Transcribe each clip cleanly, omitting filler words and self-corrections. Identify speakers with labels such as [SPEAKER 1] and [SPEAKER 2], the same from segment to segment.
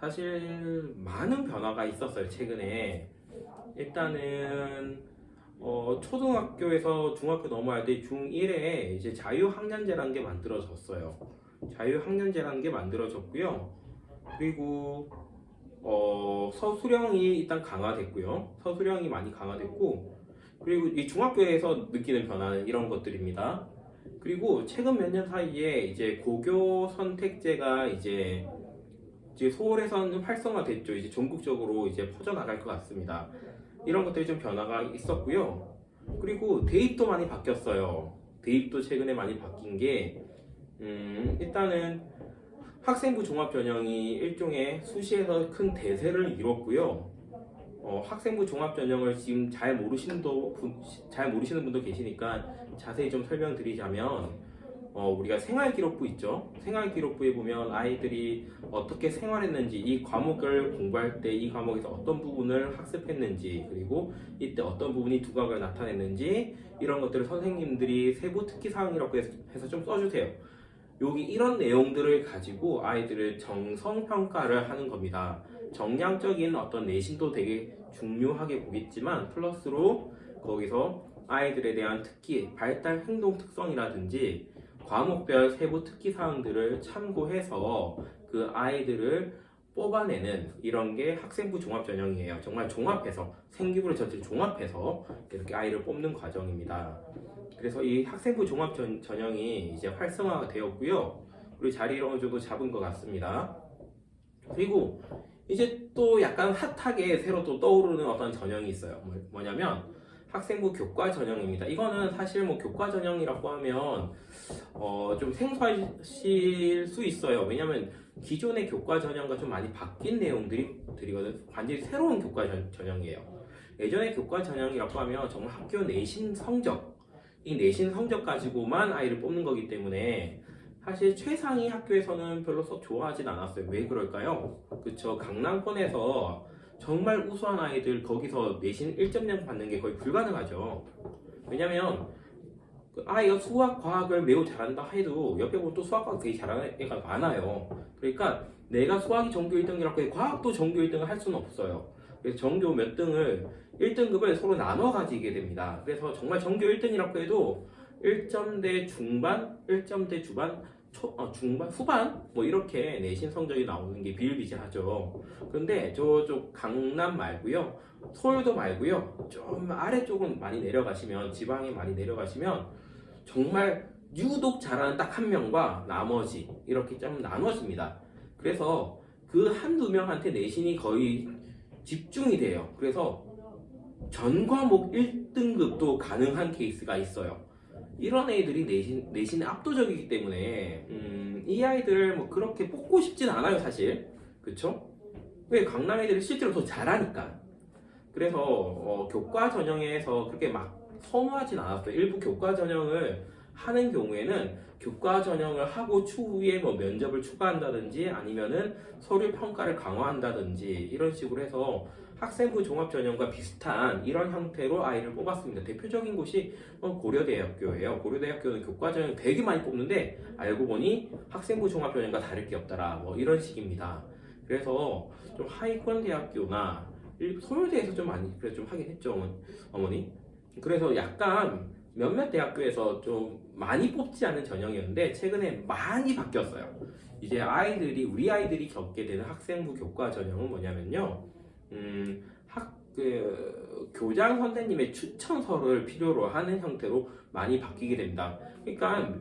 [SPEAKER 1] 사실 많은 변화가 있었어요 최근에. 일단은 초등학교에서 중학교 넘어갈 때 중1에 이제 자유학년제라는 게 만들어졌어요. 자유학년제라는 게 만들어졌고요. 그리고 서술형이 일단 강화됐고요. 서술형이 많이 강화됐고, 그리고 이 중학교에서 느끼는 변화는 이런 것들입니다. 그리고 최근 몇 년 사이에 이제 고교 선택제가 이제 서울에서는 활성화됐죠. 이제 전국적으로 이제 퍼져나갈 것 같습니다. 이런 것들이 좀 변화가 있었고요. 그리고 대입도 많이 바뀌었어요. 대입도 최근에 많이 바뀐 게 일단은 학생부 종합전형이 일종의 수시에서 큰 대세를 이뤘고요. 학생부 종합전형을 지금 잘 모르시는 분도 계시니까 자세히 좀 설명드리자면, 우리가 생활기록부 있죠. 생활기록부에 보면 아이들이 어떻게 생활했는지, 이 과목을 공부할 때 이 과목에서 어떤 부분을 학습했는지, 그리고 이때 어떤 부분이 두각을 나타냈는지, 이런 것들을 선생님들이 세부 특기사항이라고 해서 좀 써주세요. 여기 이런 내용들을 가지고 아이들을 정성평가를 하는 겁니다. 정량적인 어떤 내신도 되게 중요하게 보겠지만, 플러스로 거기서 아이들에 대한 특기, 발달 행동 특성이라든지 과목별 세부 특기 사항들을 참고해서 그 아이들을 뽑아내는 이런 게 학생부 종합전형이에요. 정말 종합해서, 생기부를 전체를 종합해서 이렇게 아이를 뽑는 과정입니다. 그래서 이 학생부 종합전형이 이제 활성화가 되었고요. 그리고 자리를 어느 정도 잡은 것 같습니다. 그리고 이제 또 약간 핫하게 새로 또 떠오르는 어떤 전형이 있어요. 뭐냐면 학생부 교과 전형입니다. 이거는 사실 뭐 교과 전형이라고 하면 좀 생소하실 수 있어요. 왜냐면 기존의 교과 전형과 좀 많이 바뀐 내용들이거든요. 완전히 새로운 교과 전형이에요. 예전의 교과 전형이라고 하면 정말 학교 내신 성적, 이 내신 성적 가지고만 아이를 뽑는 거기 때문에 사실 최상위 학교에서는 별로 썩 좋아하진 않았어요. 왜 그럴까요? 그쵸, 강남권에서 정말 우수한 아이들 거기서 내신 1.0 받는 게 거의 불가능하죠. 왜냐면 그 아이가 수학, 과학을 매우 잘한다 해도 옆에 보면 또 수학, 과학 되게 잘하는 애가 많아요. 그러니까 내가 수학이 전교 1등이라고 해서 과학도 전교 1등을 할 수는 없어요. 그래서 전교 몇 등을 1등급을 서로 나눠 가지게 됩니다. 그래서 정말 전교 1등이라고 해도 1점대 중반, 1점대 주반, 중반, 후반 뭐 이렇게 내신 성적이 나오는 게 비일비재하죠. 그런데 저쪽 강남 말고요, 서울도 말고요, 좀 아래쪽은 많이 내려가시면, 지방에 많이 내려가시면 정말 유독 잘하는 딱 한 명과 나머지 이렇게 좀 나눠집니다. 그래서 그 한두 명한테 내신이 거의 집중이 돼요. 그래서 전 과목 1등급도 가능한 케이스가 있어요. 이런 애들이 내신이 압도적이기 때문에 이 아이들을 뭐 그렇게 뽑고 싶진 않아요, 사실. 그쵸? 왜? 강남 애들이 실제로 더 잘하니까. 그래서 교과 전형에서 그렇게 막 선호하진 않았어요. 일부 교과 전형을 하는 경우에는 교과 전형을 하고 추후에 뭐 면접을 추가한다든지 아니면은 서류 평가를 강화한다든지 이런 식으로 해서 학생부 종합전형과 비슷한 이런 형태로 아이를 뽑았습니다. 대표적인 곳이 고려대학교예요. 고려대학교는 교과전형 되게 많이 뽑는데 알고 보니 학생부 종합전형과 다를 게 없더라, 뭐 이런 식입니다. 그래서 좀 하위권 대학교나 서울대에서 좀 많이 그래서 좀 하긴 했죠, 어머니. 그래서 약간 몇몇 대학교에서 좀 많이 뽑지 않은 전형이었는데 최근에 많이 바뀌었어요. 이제 우리 아이들이 겪게 되는 학생부 교과 전형은 뭐냐면요, 교장 선생님의 추천서를 필요로 하는 형태로 많이 바뀌게 됩니다. 그러니까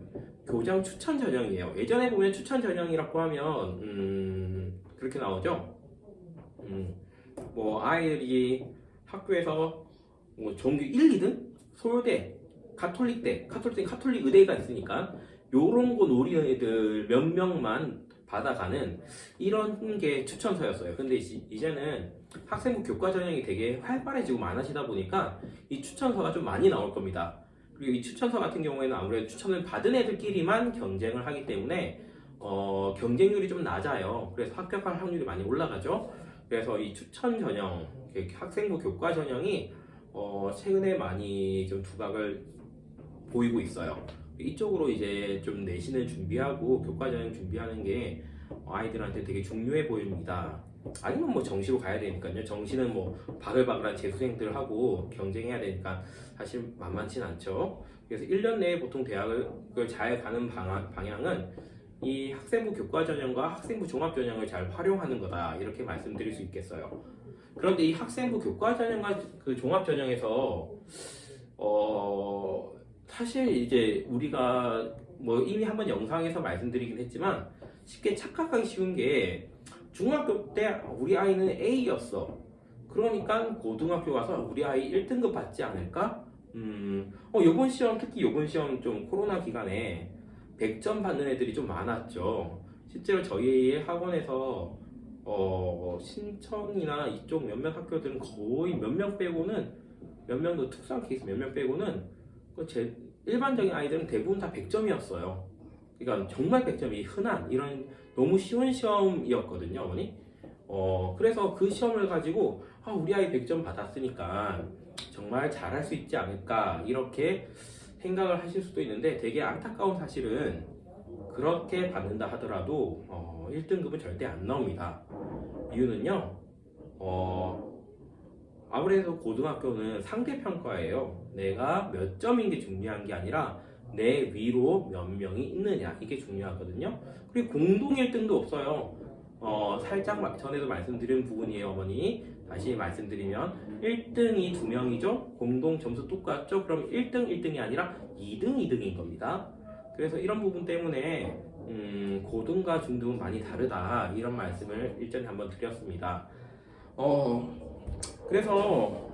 [SPEAKER 1] 교장 추천 전형이에요. 예전에 보면 추천 전형이라고 하면 그렇게 나오죠. 뭐 아이들이 학교에서 뭐 전교 1, 2등? 서울대, 가톨릭 의대가 있으니까 요런 거 노리는 애들 몇 명만 받아가는 이런 게 추천서였어요. 근데 이제는 학생부 교과 전형이 되게 활발해지고 많아지다 보니까 이 추천서가 좀 많이 나올 겁니다. 그리고 이 추천서 같은 경우에는 아무래도 추천을 받은 애들끼리만 경쟁을 하기 때문에 경쟁률이 좀 낮아요. 그래서 합격할 확률이 많이 올라가죠. 그래서 이 추천 전형, 학생부 교과 전형이 최근에 많이 좀 두각을 보이고 있어요. 이쪽으로 이제 좀 내신을 준비하고 교과 전형 준비하는 게 아이들한테 되게 중요해 보입니다. 아니면 뭐 정시로 가야 되니까요. 정시는 뭐 바글바글한 재수생들 하고 경쟁해야 되니까 사실 만만치 않죠. 그래서 1년 내에 보통 대학을 잘 가는 방향은 이 학생부 교과전형과 학생부 종합전형을 잘 활용하는 거다, 이렇게 말씀드릴 수 있겠어요. 그런데 이 학생부 교과전형과 그 종합전형에서 사실 이제 우리가 뭐 이미 한번 영상에서 말씀드리긴 했지만 쉽게 착각하기 쉬운 게, 중학교 때 우리 아이는 A였어. 그러니까 고등학교 가서 우리 아이 1등급 받지 않을까? 요번 시험, 특히 요번 시험 좀 코로나 기간에 100점 받는 애들이 좀 많았죠. 실제로 저희 학원에서 신천이나 이쪽 몇몇 학교들은 거의 몇 명 빼고는, 몇 명도 특수한 케이스 몇 명 빼고는 일반적인 아이들은 대부분 다 100점이었어요. 그러니까 정말 100점이 흔한 이런 너무 쉬운 시험이었거든요, 어머니. 그래서 그 시험을 가지고 우리 아이 100점 받았으니까 정말 잘할 수 있지 않을까, 이렇게 생각을 하실 수도 있는데, 되게 안타까운 사실은 그렇게 받는다 하더라도 1등급은 절대 안 나옵니다. 이유는요, 아무래도 고등학교는 상대평가예요. 내가 몇 점인 게 중요한 게 아니라 내 위로 몇 명이 있느냐, 이게 중요하거든요. 그리고 공동 1등도 없어요. 살짝 전에도 말씀드린 부분이에요, 어머니. 다시 말씀드리면 1등이 2명이죠. 공동 점수 똑같죠. 그럼 1등 1등이 아니라 2등 2등인 겁니다. 그래서 이런 부분 때문에 고등과 중등은 많이 다르다, 이런 말씀을 일전에 한번 드렸습니다. 그래서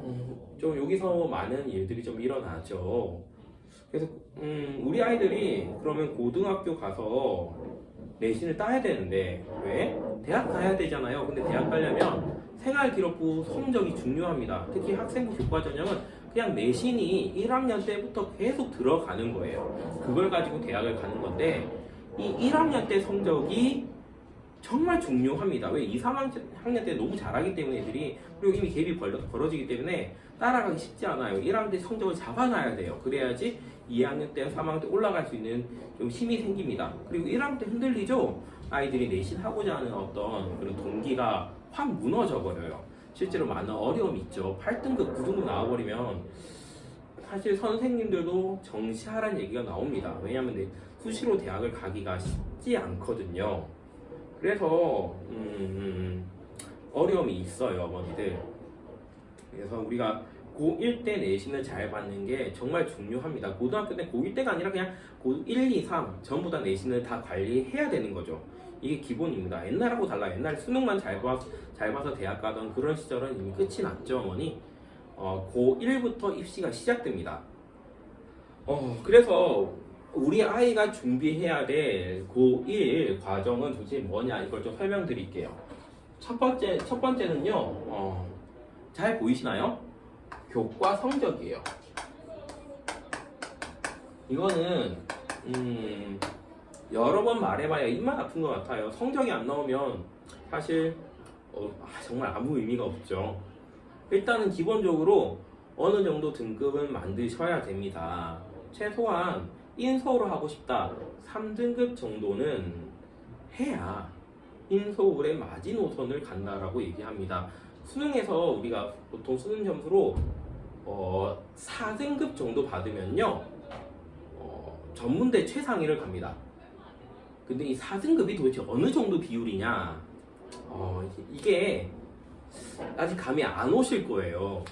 [SPEAKER 1] 좀 여기서 많은 일들이 좀 일어나죠. 그래서 우리 아이들이 그러면 고등학교 가서 내신을 따야 되는데, 왜? 대학 가야 되잖아요. 근데 대학 가려면 생활기록부 성적이 중요합니다. 특히 학생부 교과전형은 그냥 내신이 1학년 때부터 계속 들어가는 거예요. 그걸 가지고 대학을 가는 건데, 이 1학년 때 성적이 정말 중요합니다. 왜? 2, 3학년 때 너무 잘하기 때문에 애들이, 그리고 이미 갭이 벌어지기 때문에 따라가기 쉽지 않아요. 1학년 때 성적을 잡아놔야 돼요. 그래야지 2학년 때, 3학년 때 올라갈 수 있는 좀 힘이 생깁니다. 그리고 1학년 때 흔들리죠? 아이들이 내신하고자 하는 어떤 그런 동기가 확 무너져 버려요. 실제로 많은 어려움이 있죠. 8등급, 9등급 나와버리면 사실 선생님들도 정시하라는 얘기가 나옵니다. 왜냐하면 수시로 대학을 가기가 쉽지 않거든요. 그래서 어려움이 있어요, 어머니들. 그래서 우리가 고1 때 내신을 잘 받는 게 정말 중요합니다. 고등학교 때 고1 때가 아니라 그냥 고1, 2, 3 전부 다 내신을 다 관리해야 되는 거죠. 이게 기본입니다. 옛날하고 달라요. 옛날 수능만 잘 봐서 대학 가던 그런 시절은 이미 끝이 났죠, 어머니. 고1부터 입시가 시작됩니다. 그래서 우리 아이가 준비해야 될 고1 과정은 도대체 뭐냐, 이걸 좀 설명드릴게요. 첫 번째는요, 잘 보이시나요? 교과 성적이에요. 이거는 여러 번 말해봐야 입만 아픈 것 같아요. 성적이 안 나오면 사실 정말 아무 의미가 없죠. 일단은 기본적으로 어느 정도 등급은 만드셔야 됩니다. 최소한 인서울을 하고 싶다, 3등급 정도는 해야 인서울의 마지노선을 간다라고 얘기합니다. 수능에서 우리가 보통 수능 점수로 4등급 정도 받으면요, 전문대 최상위를 갑니다. 근데 이 4등급이 도대체 어느 정도 비율이냐, 이게 아직 감이 안 오실 거예요.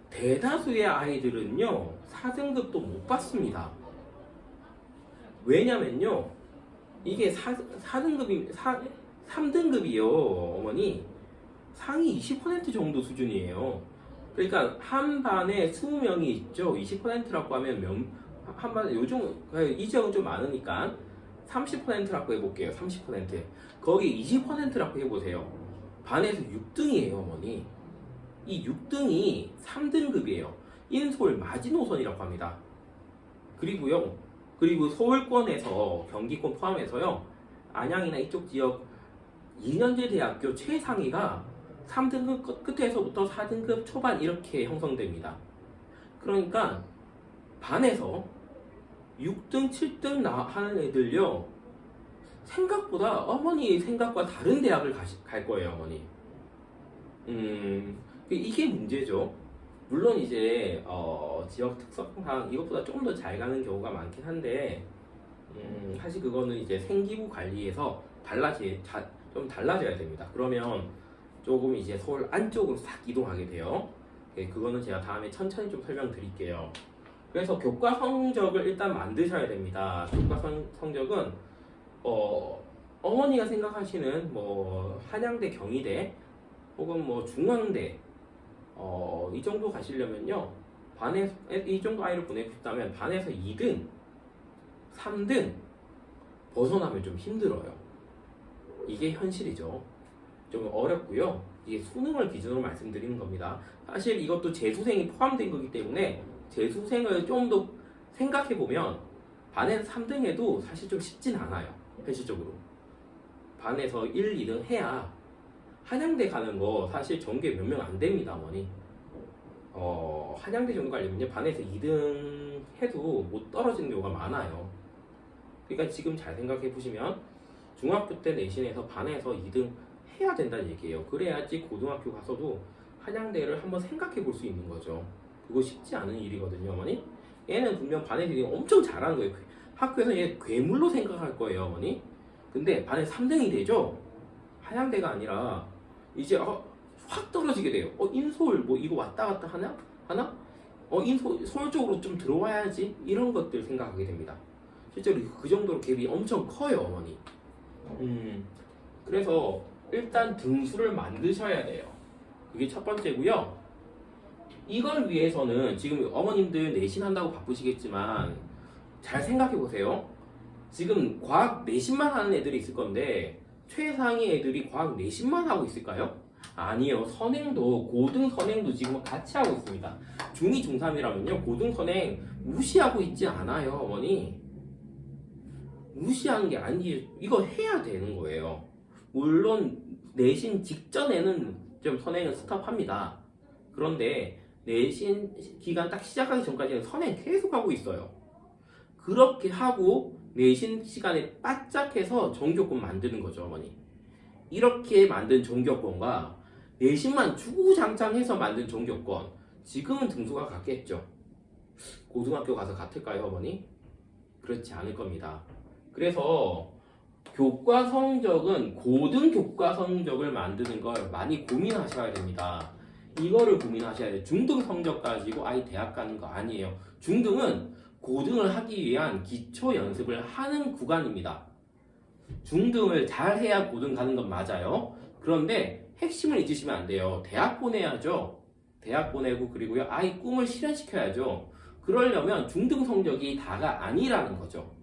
[SPEAKER 1] 대다수의 아이들은요 4등급도 못 받습니다. 왜냐면요, 이게 3등급이요, 어머니, 상위 20% 정도 수준이에요. 그러니까 한 반에 20명이 있죠. 20%라고 하면 한 반에 요즘 이 지역은 좀 많으니까 30%라고 해볼게요. 30%. 거기 20%라고 해보세요. 반에서 6등이에요, 어머니. 이 6등이 3등급이에요. 인서울 마지노선이라고 합니다. 그리고 서울권에서 경기권 포함해서요, 안양이나 이쪽 지역 2년제 대학교 최상위가 3등급 끝에서부터 4등급 초반 이렇게 형성됩니다. 그러니까 반에서 6등, 7등 하는 애들요, 생각보다 어머니 생각과 다른 대학을 갈 거예요, 어머니. 이게 문제죠. 물론 이제 지역 특성상 이것보다 조금 더 잘 가는 경우가 많긴 한데 사실 그거는 이제 생기부 관리에서 좀 달라져야 됩니다. 그러면 조금 이제 서울 안쪽으로 싹 이동하게 돼요. 그거는 제가 다음에 천천히 좀 설명드릴게요. 그래서 교과 성적을 일단 만드셔야 됩니다. 교과 성적은 어머니가 생각하시는 뭐 한양대, 경희대 혹은 뭐 중앙대 이 정도 가시려면요, 반에서 이 정도 아이를 보내고 싶다면 반에서 2등, 3등 벗어나면 좀 힘들어요. 이게 현실이죠. 좀 어렵고요. 이게 수능을 기준으로 말씀드리는 겁니다. 사실 이것도 재수생이 포함된 거기 때문에 재수생을 좀 더 생각해 보면 반에서 3등에도 사실 좀 쉽진 않아요. 현실적으로 반에서 1, 2등 해야 한양대 가는 거 사실 전교에 몇 명 안 됩니다, 어머니. 한양대 정도 가려면 반에서 2등 해도 못 떨어지는 경우가 많아요. 그러니까 지금 잘 생각해 보시면 중학교 때 내신에서 반에서 2등 해야 된다는 얘기예요. 그래야지 고등학교 가서도 한양대를 한번 생각해 볼 수 있는 거죠. 그거 쉽지 않은 일이거든요, 어머니. 얘는 분명 반에서 2등 엄청 잘하는 거예요. 학교에서 얘 괴물로 생각할 거예요, 어머니. 근데 반에 3등이 되죠? 한양대가 아니라 이제 확 떨어지게 돼요. 인서울 뭐 이거 왔다 갔다 하나? 서울 쪽으로 좀 들어와야지, 이런 것들 생각하게 됩니다. 실제로 그 정도로 갭이 엄청 커요, 어머니. 그래서 일단 등수를 만드셔야 돼요. 그게 첫 번째고요. 이걸 위해서는 지금 어머님들 내신한다고 바쁘시겠지만 잘 생각해 보세요. 지금 과학 내신만 하는 애들이 있을 건데 최상위 애들이 과학 내신만 하고 있을까요? 아니요. 선행도, 고등 선행도 지금 같이 하고 있습니다. 중2, 중3이라면요 고등 선행 무시하고 있지 않아요, 어머니. 무시하는 게 아니에요. 이거 해야 되는 거예요. 물론 내신 직전에는 좀 선행은 스톱합니다. 그런데 내신 기간 딱 시작하기 전까지는 선행 계속 하고 있어요. 그렇게 하고 내신 시간에 바짝해서 전교권 만드는 거죠, 어머니. 이렇게 만든 전교권과 내신만 주구장창해서 만든 전교권, 지금은 등수가 같겠죠. 고등학교 가서 같을까요, 어머니? 그렇지 않을 겁니다. 그래서 교과 성적은 고등 교과 성적을 만드는 걸 많이 고민하셔야 됩니다. 이거를 고민하셔야 돼요. 중등 성적 가지고 아이 대학 가는 거 아니에요. 중등은 고등을 하기 위한 기초 연습을 하는 구간입니다. 중등을 잘 해야 고등 가는 건 맞아요. 그런데 핵심을 잊으시면 안 돼요. 대학 보내야죠. 대학 보내고, 그리고요 아이 꿈을 실현시켜야죠. 그러려면 중등 성적이 다가 아니라는 거죠.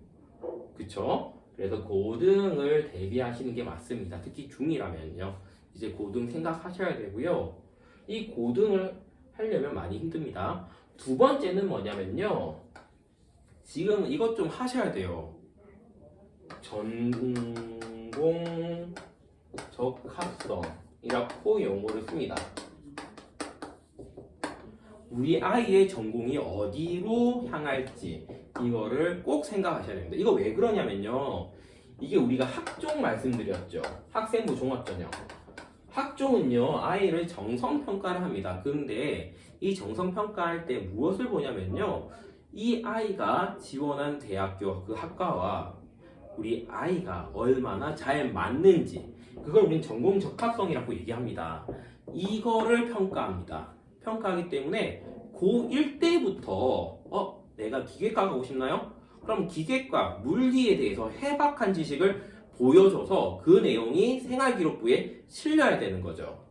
[SPEAKER 1] 그쵸? 그래서 고등을 대비하시는 게 맞습니다. 특히 중2라면요. 이제 고등 생각하셔야 되고요. 이 고등을 하려면 많이 힘듭니다. 두 번째는 뭐냐면요. 지금 이것 좀 하셔야 돼요. 전공 적합성이라고 용어를 씁니다. 우리 아이의 전공이 어디로 향할지 이거를 꼭 생각하셔야 됩니다. 이거 왜 그러냐면요. 이게 우리가 학종 말씀드렸죠. 학생부 종합전형. 학종은요 아이를 정성평가를 합니다. 근데 이 정성평가할 때 무엇을 보냐면요, 이 아이가 지원한 대학교 그 학과와 우리 아이가 얼마나 잘 맞는지, 그걸 우리는 전공 적합성이라고 얘기합니다. 이거를 평가합니다. 평가하기 때문에 고1 때부터 내가 기계과 가고 싶나요? 그럼 기계과 물리에 대해서 해박한 지식을 보여줘서 그 내용이 생활기록부에 실려야 되는 거죠.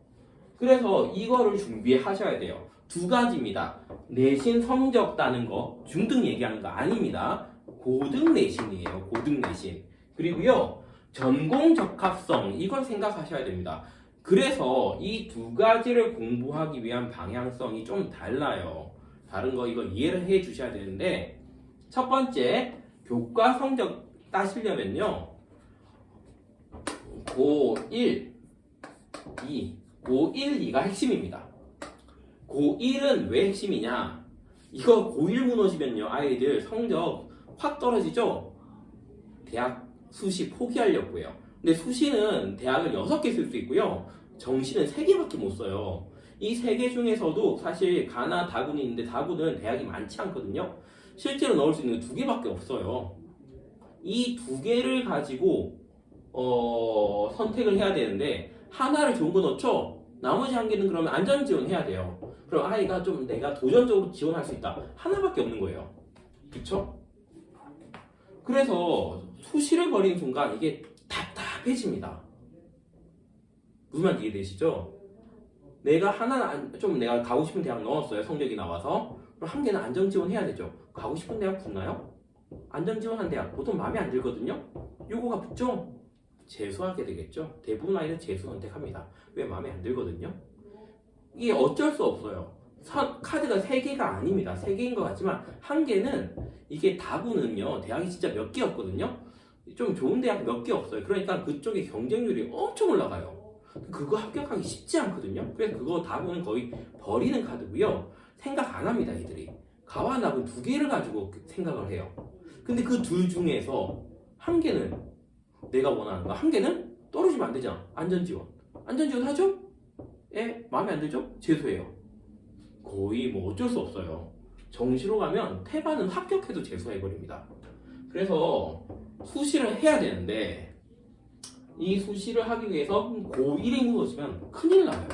[SPEAKER 1] 그래서 이거를 준비하셔야 돼요. 두 가지입니다. 내신 성적 따는 거, 중등 얘기하는 거 아닙니다. 고등 내신이에요. 고등 내신. 그리고요 전공 적합성, 이걸 생각하셔야 됩니다. 그래서 이 두 가지를 공부하기 위한 방향성이 좀 달라요. 다른 거 이거 이해를 해 주셔야 되는데, 첫 번째 교과 성적 따시려면요 고1, 2, 고1, 2가 핵심입니다. 고1은 왜 핵심이냐? 이거 고1 무너지면요 아이들 성적 확 떨어지죠? 대학 수시 포기하려고 해요. 근데 수시는 대학을 6개 쓸 수 있고요. 정시는 3개밖에 못 써요. 이 3개 중에서도 사실 가나 다군이 있는데 다군은 대학이 많지 않거든요. 실제로 넣을 수 있는 게 2개밖에 없어요. 이 2개를 가지고 선택을 해야 되는데 하나를 좋은 거 넣죠? 나머지 1개는 그러면 안전 지원해야 돼요. 그럼 아이가 좀 내가 도전적으로 지원할 수 있다. 하나밖에 없는 거예요. 그쵸? 그래서 수시를 버리는 순간 이게 답답해집니다. 무슨 말인지 이해되시죠? 내가 내가 가고 싶은 대학 넣었어요. 성적이 나와서. 그럼 1개는 안전 지원해야 되죠. 가고 싶은 대학 붙나요? 안전 지원한 대학 보통 마음에 안 들거든요. 요거가 붙죠? 재수하게 되겠죠. 대부분 아이는 재수 선택합니다. 왜? 마음에 안 들거든요. 이게 어쩔 수 없어요. 카드가 3개가 아닙니다. 3개인 것 같지만 1개는 이게 다구는요 대학이 진짜 몇 개였거든요. 좀 좋은 대학 몇 개 없어요. 그러니까 그쪽에 경쟁률이 엄청 올라가요. 그거 합격하기 쉽지 않거든요. 그래서 그거 다구는 거의 버리는 카드고요. 생각 안 합니다. 애들이 가와 낙은 2개를 가지고 생각을 해요. 근데 그 둘 중에서 1개는 내가 원하는 거, 1개는 떨어지면 안 되잖아. 안전지원 하죠? 예, 마음에 안 들죠? 재수해요. 거의 뭐 어쩔 수 없어요. 정시로 가면 태반은 합격해도 재수해버립니다. 그래서 수시를 해야 되는데 이 수시를 하기 위해서 고1에 묻어지면 큰일 나요.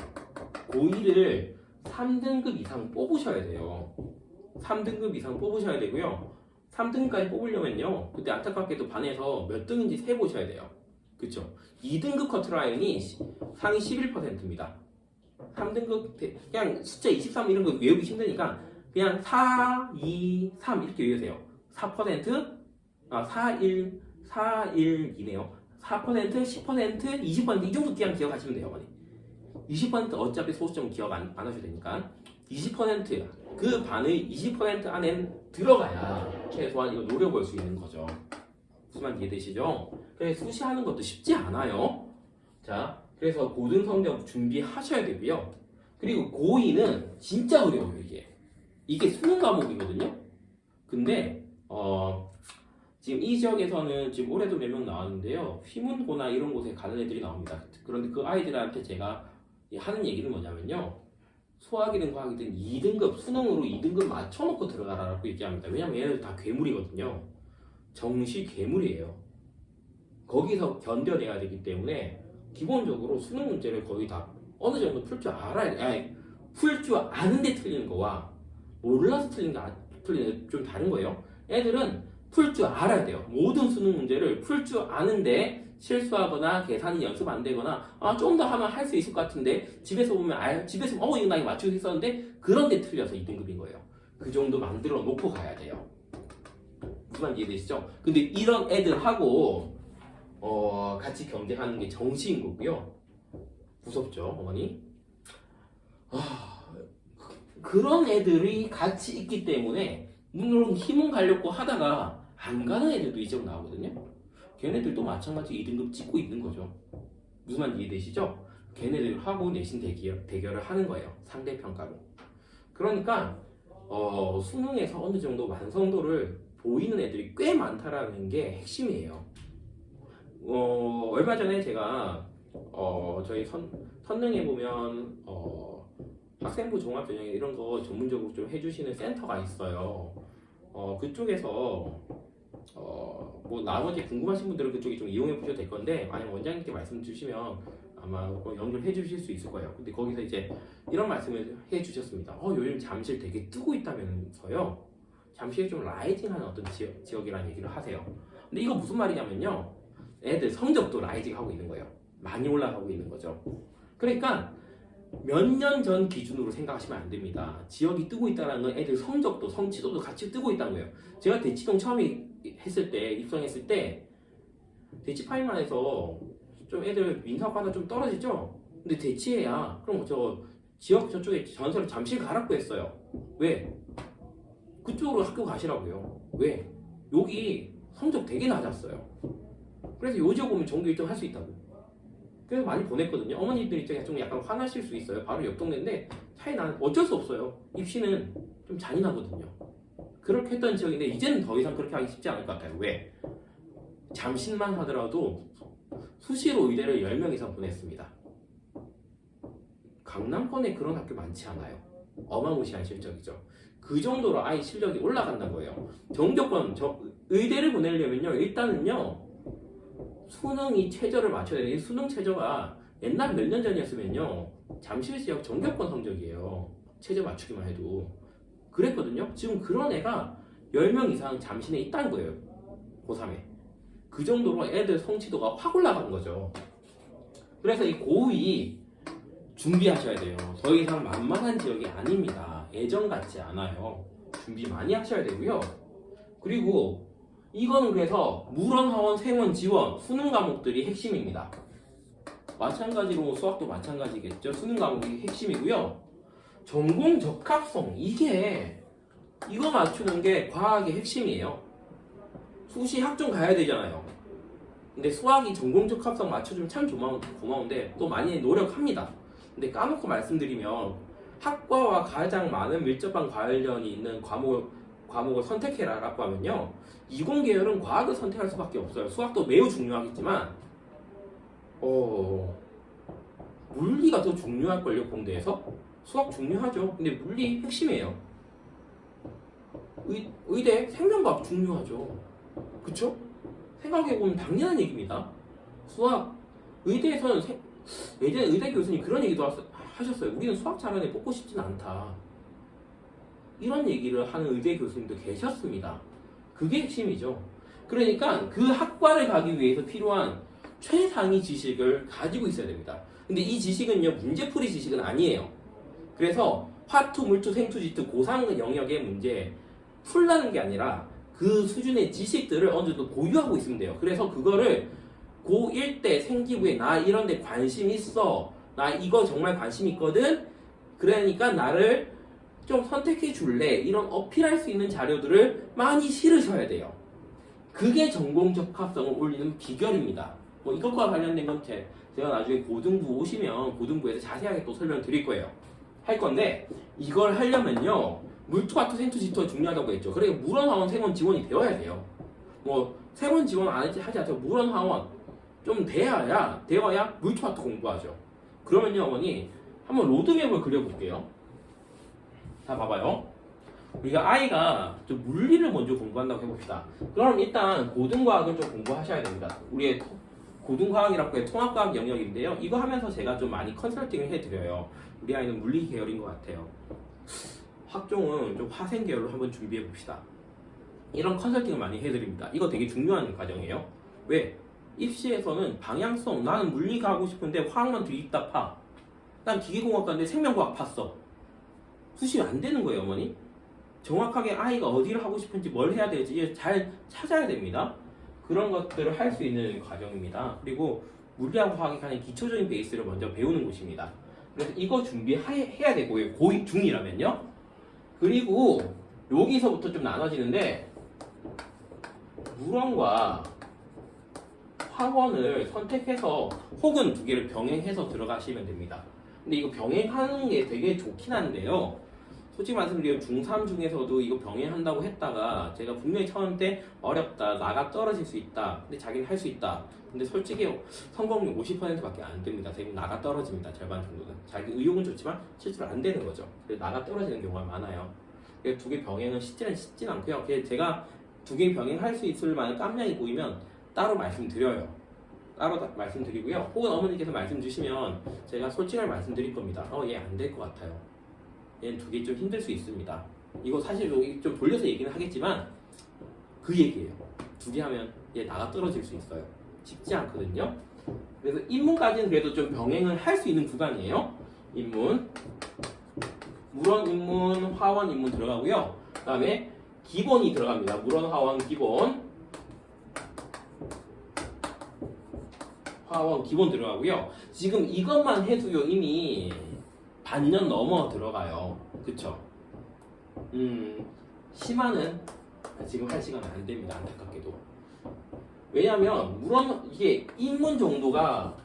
[SPEAKER 1] 고1을 3등급 이상 뽑으셔야 돼요. 3등급 이상 뽑으셔야 되고요. 3등급까지 뽑으려면요 그때 안타깝게도 반에서 몇 등인지 세보셔야 돼요. 그쵸? 2등급 커트라인이 상위 11%입니다 3등급 그냥 숫자 23 이런 거 외우기 힘드니까 그냥 4, 2, 3 이렇게 외우세요. 4%, 4, 1, 4, 1이네요. 4%, 10%, 20% 이 정도 그냥 기억하시면 돼요. 어머니. 20% 어차피 소수점 기억 안 하셔도 되니까 20% 그 반의 20% 안에 들어가야 최소한 이거 노려볼 수 있는 거죠. 무슨 말인지 이해되시죠? 그래서 수시하는 것도 쉽지 않아요. 자, 그래서 고등 성적 준비하셔야 되고요. 그리고 고2는 진짜 어려워요. 이게 수능 과목이거든요. 근데 지금 이 지역에서는 지금 올해도 몇 명 나왔는데요. 휘문고나 이런 곳에 가는 애들이 나옵니다. 그런데 그 아이들한테 제가 하는 얘기는 뭐냐면요. 수학이든 과학이든 2등급 수능으로 2등급 맞춰놓고 들어가라고 얘기합니다. 왜냐면 얘네들 다 괴물이거든요. 정시 괴물이에요. 거기서 견뎌내야 되기 때문에 기본적으로 수능 문제를 거의 다 어느 정도 풀 줄 알아야 돼. 풀 줄 아는데 틀리는 거와 몰라서 틀리는 게 좀 다른 거예요. 애들은 풀 줄 알아야 돼요. 모든 수능 문제를 풀 줄 아는데 실수하거나 계산이 연습 안 되거나 좀 더 하면 할 수 있을 것 같은데 집에서 보면 집에서 이거 나 이거 맞추고 있었는데 그런데 틀려서 2등급인 거예요. 그 정도 만들어 놓고 가야 돼요. 무슨 말인지 이해되시죠? 근데 이런 애들하고 같이 경쟁하는 게 정시인 거고요. 무섭죠, 어머니? 그런 애들이 같이 있기 때문에 물론 힘은 가려고 하다가 안 가는 애들도 이제로 나오거든요. 걔네들도 마찬가지 2등급 찍고 있는 거죠. 무슨 말인지 이해되시죠? 걔네들하고 내신 대결을 하는 거예요. 상대평가로. 그러니까 수능에서 어느 정도 완성도를 보이는 애들이 꽤 많다라는 게 핵심이에요. 얼마 전에 제가 저희 선능에 보면 학생부 종합전형 이런 거 전문적으로 좀 해주시는 센터가 있어요. 그쪽에서 뭐 나머지 궁금하신 분들은 그쪽에 좀 이용해 보셔도 될 건데 만약 원장님께 말씀 주시면 아마 연결해 주실 수 있을 거예요. 근데 거기서 이제 이런 말씀을 해 주셨습니다. 요즘 잠실 되게 뜨고 있다면서요. 잠실이 좀 라이징하는 어떤 지역이라는 얘기를 하세요. 근데 이거 무슨 말이냐면요. 애들 성적도 라이징 하고 있는 거예요. 많이 올라가고 있는 거죠. 그러니까 몇 년 전 기준으로 생각하시면 안 됩니다. 지역이 뜨고 있다는 건 애들 성적도 성취도도 같이 뜨고 있다는 거예요. 제가 대치동 처음에 입성했을 때 대치파이만 해서 좀 애들 민사과가 좀 떨어지죠? 근데 대치해야 그럼 저 지역 저쪽에 전설을 잠실 가라고 했어요. 왜? 그쪽으로 학교 가시라고요. 왜? 여기 성적 되게 낮았어요. 그래서 요 지역 오면 전교 1등 할 수 있다고. 그래서 많이 보냈거든요. 어머니들 입장에 좀 약간 화나실 수 있어요. 바로 옆 동네인데 차이 나는 어쩔 수 없어요. 입시는 좀 잔인하거든요. 그렇게 했던 지역인데 이제는 더 이상 그렇게 하기 쉽지 않을 것 같아요. 왜? 잠실만 하더라도 수시로 의대를 10명 이상 보냈습니다. 강남권에 그런 학교 많지 않아요. 어마무시한 실적이죠. 그 정도로 아예 실력이 올라간다는 거예요. 전교권, 의대를 보내려면요, 일단은요, 수능이 최저를 맞춰야 돼요. 이 수능 최저가 옛날 몇 년 전이었으면요, 잠실 지역 전교권 성적이에요. 최저 맞추기만 해도. 그랬거든요. 지금 그런 애가 10명 이상 잠실에 있다는 거예요. 고3에. 그 정도로 애들 성취도가 확 올라간 거죠. 그래서 이 고2 준비하셔야 돼요. 더 이상 만만한 지역이 아닙니다. 예전 같지 않아요. 준비 많이 하셔야 되고요. 그리고 이거는 그래서 물원, 하원, 세원, 지원, 수능 과목들이 핵심입니다. 마찬가지로 수학도 마찬가지겠죠. 수능 과목이 핵심이고요. 전공 적합성, 이거 맞추는 게 과학의 핵심이에요. 수시 학종 가야 되잖아요. 근데 수학이 전공 적합성 맞춰주면 참 고마운데 또 많이 노력합니다. 근데 까놓고 말씀드리면 학과와 가장 많은 밀접한 관련이 있는 과목을 선택해라라고 하면요, 이공계열은 과학을 선택할 수밖에 없어요. 수학도 매우 중요하겠지만 물리가 더 중요할걸요. 공대에서 수학 중요하죠. 근데 물리 핵심이에요. 의대 생명과학 중요하죠. 그쵸? 생각해보면 당연한 얘기입니다. 수학 의대에서는 의대 교수님 그런 얘기도 하셨어요. 우리는 수학 잘하는 애 뽑고 싶진 않다. 이런 얘기를 하는 의대 교수님도 계셨습니다. 그게 핵심이죠. 그러니까 그 학과를 가기 위해서 필요한 최상위 지식을 가지고 있어야 됩니다. 근데 이 지식은요, 문제풀이 지식은 아니에요. 그래서 화투, 물투, 생투, 지투, 고3 영역의 문제 풀라는 게 아니라 그 수준의 지식들을 어느 정도 보유하고 있으면 돼요. 그래서 그거를 고1 때 생기부에 나 이런 데 관심 있어, 나 이거 정말 관심 있거든, 그러니까 나를 좀 선택해 줄래, 이런 어필할 수 있는 자료들을 많이 실으셔야 돼요. 그게 전공 적합성을 올리는 비결입니다. 뭐 이것과 관련된 건 제가 나중에 고등부 오시면 고등부에서 자세하게 또 설명드릴 거예요. 할 건데, 이걸 하려면요, 물투, 화투, 생투, 지투가 중요하다고 했죠. 그러니까 물원, 하원, 세원, 지원이 되어야 돼요. 뭐 세원, 지원 하지 않고 물원, 하원 좀 되어야 물투, 화투 공부하죠. 그러면요, 어머니 한번 로드맵을 그려볼게요. 자, 봐봐요. 우리가 아이가 좀 물리를 먼저 공부한다고 해봅시다. 그럼 일단 고등과학을 좀 공부하셔야 됩니다. 우리의 고등과학이라고 해서 통합과학 영역인데요. 이거 하면서 제가 좀 많이 컨설팅을 해드려요. 우리 아이는 물리 계열인 것 같아요. 학종은 좀 화생 계열로 한번 준비해 봅시다. 이런 컨설팅을 많이 해드립니다. 이거 되게 중요한 과정이에요. 왜? 입시에서는 방향성, 나는 물리 가고 싶은데 화학만 들이다 파. 난 기계공학과인데 생명과학 팠어. 수시 안 되는 거예요, 어머니. 정확하게 아이가 어디를 하고 싶은지 뭘 해야 될지 잘 찾아야 됩니다. 그런 것들을 할 수 있는 과정입니다. 그리고 물리하고 화학이 가장 기초적인 베이스를 먼저 배우는 곳입니다. 그래서 이거 준비해야 되고요. 고2, 중2라면요. 그리고 여기서부터 좀 나눠지는데, 물원과 화원을 선택해서 혹은 두 개를 병행해서 들어가시면 됩니다. 근데 이거 병행하는 게 되게 좋긴 한데요. 솔직히 말씀드리면 중3 중에서도 이거 병행한다고 했다가 제가 분명히 처음 때 어렵다, 나가 떨어질 수 있다, 근데 자기는 할 수 있다. 근데 솔직히 성공률 50%밖에 안 됩니다. 대부분 나가 떨어집니다. 절반 정도는. 자기 의욕은 좋지만 실제로 안 되는 거죠. 그래서 나가 떨어지는 경우가 많아요. 두 개 병행은 쉽진 않고요. 제가 두 개 병행할 수 있을 만한 깜냥이 보이면 따로 말씀드려요. 따로 말씀드리고요. 혹은 어머니께서 말씀 주시면 제가 솔직하게 말씀드릴 겁니다. 얘 안 될 것 같아요. 얘는 두 개 좀 힘들 수 있습니다. 이거 사실 여기 좀 돌려서 얘기는 하겠지만 그 얘기예요. 두 개 하면 얘 나가 떨어질 수 있어요. 쉽지 않거든요. 그래서 인문까지는 그래도 좀 병행을 할 수 있는 구간이에요. 인문, 물원, 인문, 화원, 인문 들어가고요. 그 다음에 기본이 들어갑니다. 물원, 화원, 기본, 화원, 기본 들어가고요. 지금 이것만 해도요, 이미 반년 넘어 들어가요. 그쵸? 심화는 지금 할 시간은 안 됩니다. 안타깝게도. 왜냐면 이게 인문 정도가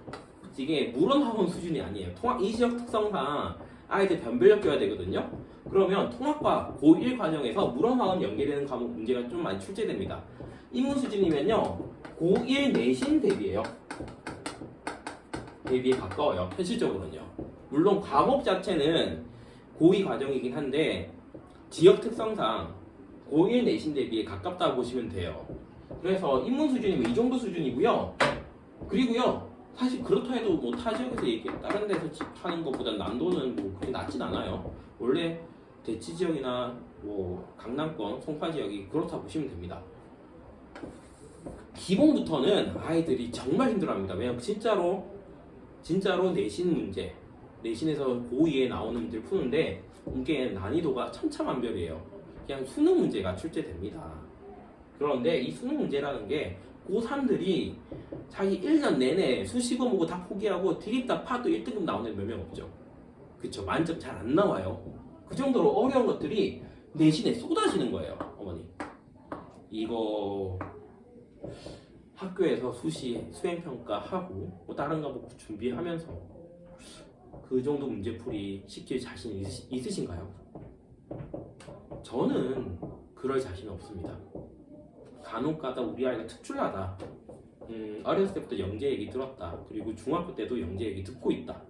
[SPEAKER 1] 이게 물원학원 수준이 아니에요. 이 지역 특성상 아이들 변별력 껴야 되거든요. 그러면 통합과 고1 과정에서 물원학원 연계되는 과목 문제가 좀 많이 출제됩니다. 입문 수준이면요 고1 내신 대비예요. 대비에 가까워요. 현실적으로는요. 물론 과목 자체는 고2 과정이긴 한데 지역 특성상 고1 내신 대비에 가깝다고 보시면 돼요. 그래서 입문 수준이면 이 정도 수준이고요. 그리고요 사실 그렇다 해도 뭐 타 지역에서 다른 데서 하는 것보다 난도는 뭐 그렇게 낮진 않아요. 원래 대치 지역이나 뭐 강남권, 송파 지역이 그렇다 보시면 됩니다. 기본부터는 아이들이 정말 힘들어합니다. 왜냐면 진짜로 내신 문제, 내신에서 고2에 나오는 문제를 푸는데 이게 난이도가 천차만별이에요. 그냥 수능 문제가 출제됩니다. 그런데 이 수능 문제라는 게 고3들이 자기 1년 내내 수식어 보고 다 포기하고 디립다 파도 1등급 나오는 몇 명 없죠. 그쵸? 만점 잘 안 나와요. 그 정도로 어려운 것들이 내신에 쏟아지는 거예요. 어머니 이거 학교에서 수시 수행평가하고 뭐 다른 과목 준비하면서 그 정도 문제풀이 시킬 자신 있으신가요? 저는 그럴 자신 없습니다. 간혹가다 우리 아이가 특출나다. 어렸을 때부터 영재 얘기 들었다. 그리고 중학교 때도 영재 얘기 듣고 있다.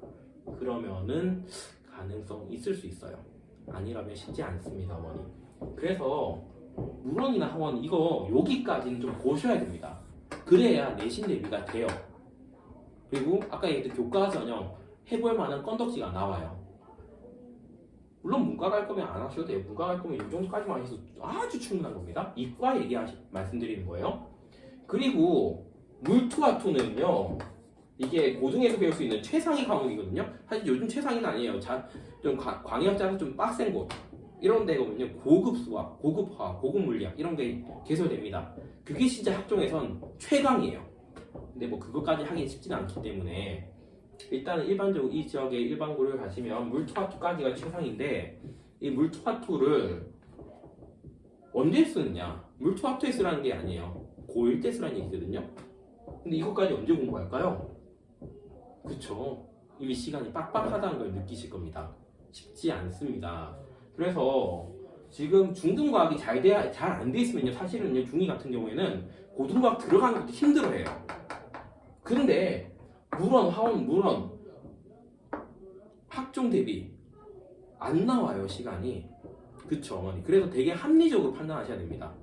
[SPEAKER 1] 그러면은 가능성 있을 수 있어요. 아니라면 쉽지 않습니다, 어머니. 그래서 물원이나 학원 이거 여기까지는 좀 보셔야 됩니다. 그래야 내신 대비가 돼요. 그리고 아까 얘기했던 교과 전형 해볼 만한 건덕지가 나와요. 물론 문과 갈 거면 안 하셔도 돼요. 문과 갈 거면 이 정도까지만 해서 아주 충분한 겁니다. 이과 말씀드리는 거예요. 그리고 물투와투는요 이게 고등에서 배울 수 있는 최상위 과목이거든요. 사실 요즘 최상위는 아니에요. 좀 광역자는 좀 빡센 곳 이런 데거든요. 고급 수학, 고급 화학, 고급 물리학 이런 게 개설됩니다. 그게 진짜 학종에선 최강이에요. 근데 뭐 그것까지 하기 쉽지는 않기 때문에 일단은 일반적으로 이 지역의 일반고를 가시면 물투와투까지가 최상인데 이 물투와투를 언제 쓰느냐? 물투와투에 쓰라는 게 아니에요. 고1 때 쓰라는 얘기거든요. 근데 이것까지 언제 공부할까요? 그쵸? 이미 시간이 빡빡하다는 걸 느끼실 겁니다. 쉽지 않습니다. 그래서 지금 중등과학이 잘 안 돼 있으면요 사실은요 중2 같은 경우에는 고등과학 들어가는 것도 힘들어해요. 그런데 물론 학종 대비 안 나와요 시간이. 그쵸 어머니. 그래서 되게 합리적으로 판단하셔야 됩니다.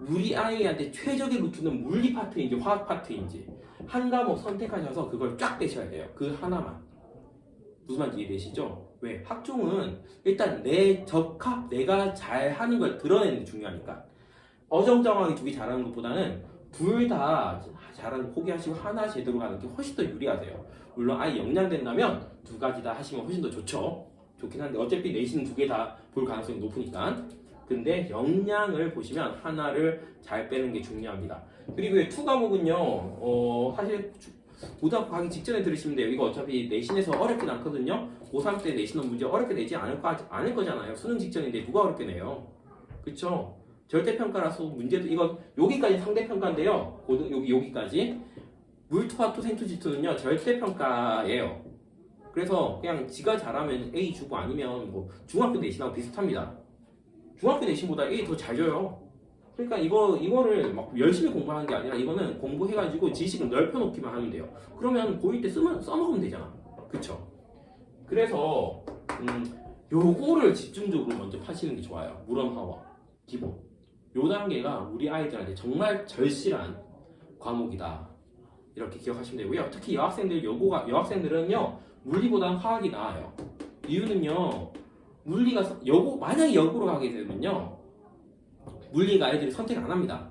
[SPEAKER 1] 우리 아이한테 최적의 루트는 물리 파트인지 화학 파트인지 한 과목 선택하셔서 그걸 쫙 빼셔야 돼요. 그 하나만. 무슨 말인지 이해되시죠? 왜? 학종은 일단 내 적합 내가 잘하는 걸 드러내는 게 중요하니까 어정쩡하게 두 개 잘하는 것보다는 둘 다 잘하는 거 포기하시고 하나 제대로 가는 게 훨씬 더 유리하세요. 물론 아예 역량된다면 두 가지 다 하시면 훨씬 더 좋긴 한데 어차피 내신은 두 개 다 볼 가능성이 높으니까. 근데 역량을 보시면 하나를 잘 빼는 게 중요합니다. 그리고 이 투 과목은요 사실 고등학교 가기 직전에 들으시면 돼요. 이거 어차피 내신에서 어렵진 않거든요. 고3 때 내신은 문제 어렵게 내지 않을 거잖아요. 수능 직전인데 누가 어렵게 내요? 그쵸? 절대평가라서 문제도 이거 여기까지 상대평가인데요. 여기까지 물투와투 생투지투는요 절대평가예요. 그래서 그냥 지가 잘하면 A 주고 아니면 뭐 중학교 내신하고 비슷합니다. 중학교 내신보다 A 더 잘 줘요. 그러니까 이거를 막 열심히 공부하는 게 아니라 이거는 공부해가지고 지식을 넓혀놓기만 하면 돼요. 그러면 고1 때 써먹으면 되잖아. 그쵸? 그래서 요거를 집중적으로 먼저 파시는 게 좋아요. 물원화와 기본. 요 단계가 우리 아이들한테 정말 절실한 과목이다. 이렇게 기억하시면 되고요. 특히 여학생들은요 물리보다는 화학이 나아요. 이유는요 물리가 만약에 여고로 가게 되면요 물리가 아이들이 선택 안 합니다.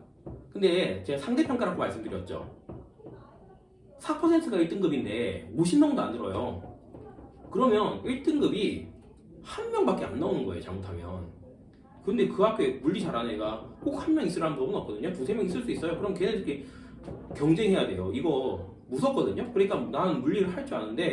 [SPEAKER 1] 근데 제가 상대평가라고 말씀드렸죠. 4%가 1등급인데 50명도 안 들어요. 그러면 1등급이 한 명밖에 안 나오는 거예요 잘못하면. 근데 그 앞에 물리 잘하는 애가 꼭 한 명 있으라는 법은 없거든요. 두세 명 있을 수 있어요. 그럼 걔네들끼리 경쟁해야 돼요. 이거 무섭거든요. 그러니까 나는 물리를 할 줄 아는데